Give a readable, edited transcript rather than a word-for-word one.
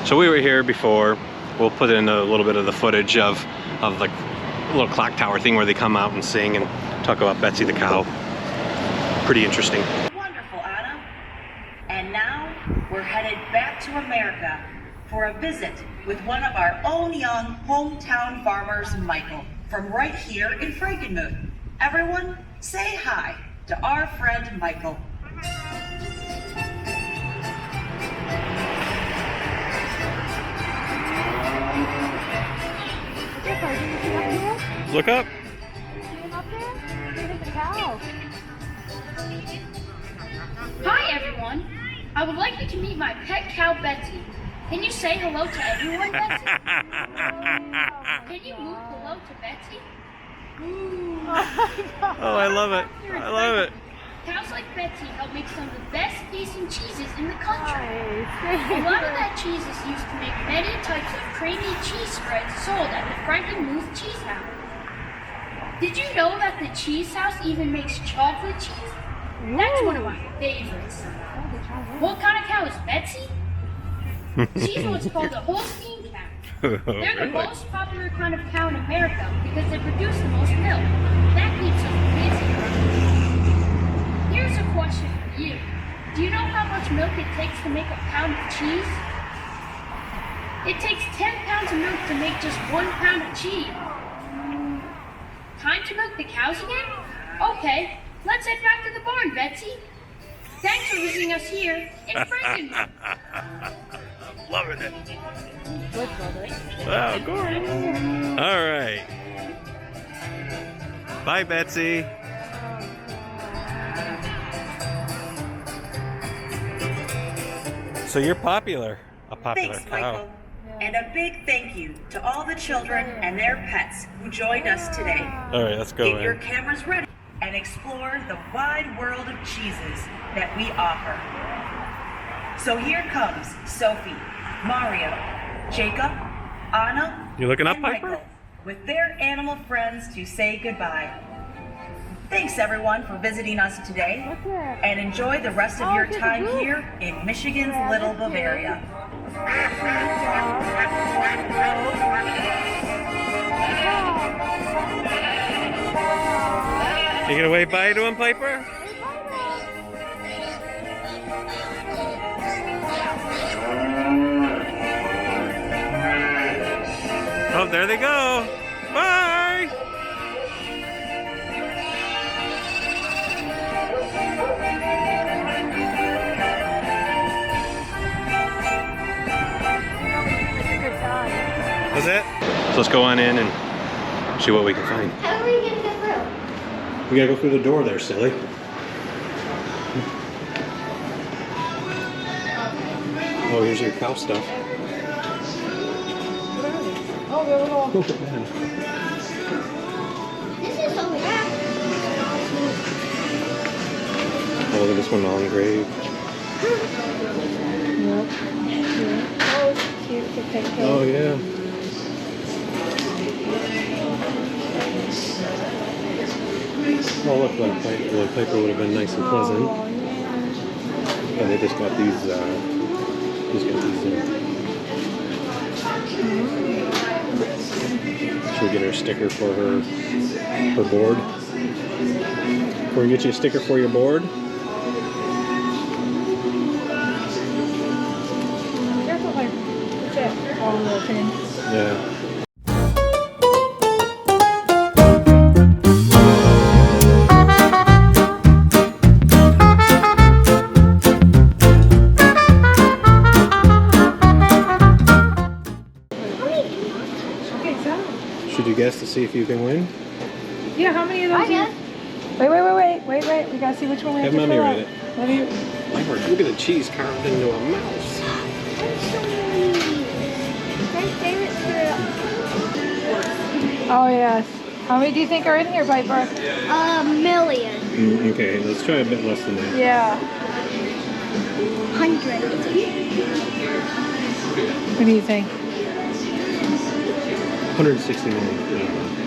So we were here before. We'll put in a little bit of the footage of the little clock tower thing where they come out and sing and talk about Betsy the cow. Pretty interesting. Wonderful, Anna. And now we're headed back to America for a visit with one of our own young hometown farmers, Michael, from right here in Frankenmuth. Everyone, say hi to our friend Michael. Look up. Hi everyone. I would like you to meet my pet cow Betsy. Can you say hello to everyone, Betsy? Can you move hello to Betsy? Oh, I love it. I love it. Cows like Betsy help make some of the best tasting cheeses in the country. A lot of that cheese is used to make many types of creamy cheese spreads sold at the Frankenmuth Cheese Haus. Did you know that the cheese house even makes chocolate cheese? That's one of my favorites. What kind of cow is Betsy? She's what's called a Holstein cow. They're the most popular kind of cow in America because they produce the most milk. That keeps them busy. Here's a question for you. Do you know how much milk it takes to make a pound of cheese? It takes 10 pounds of milk to make just 1 pound of cheese. Time to milk the cows again? Okay, let's head back to the barn, Betsy. Thanks for visiting us here in Frankenmuth. Loving it. Oh, gorgeous. All right. Bye, Betsy. So you're popular. A popular Thanks, cow. Michael. And a big thank you to all the children and their pets who joined us today. All right, let's go Get in. your cameras ready and explore the wide world of cheeses that we offer. So here comes Sophie, Mario, Jacob, Anna, You looking up, and Piper? Michael with their animal friends to say goodbye. Thanks everyone for visiting us today and enjoy the rest of your time here in Michigan's Little Bavaria. You gonna wave bye to him, Piper? Oh, there they go. Bye. That's it? So let's go on in and see what we can find. How are we going to get through? We gotta go through the door there, silly. Oh, here's your cow stuff. Oh, they're little. Oh, man. This is so bad. Oh, look at this one all engraved. Oh, it's cute. It's a picture. Oh, yeah. Oh, look, the Piper would have been nice and pleasant. Oh, yeah. And they just got these, Should we get her a sticker for her board? Can we get you a sticker for your board? Careful, like, that's it. All the little pins. Yeah. guess to see if you can win? Yeah, how many of those? Wait. We gotta see which one we have Have to Mommy fill write out. it. Let me. My word, look at the cheese carved into a mouse. My favorite cereal. Oh yes. How many do you think are in here, Piper? A million. Okay, let's try a bit less than that. Yeah. 100. What do you think? 160 million.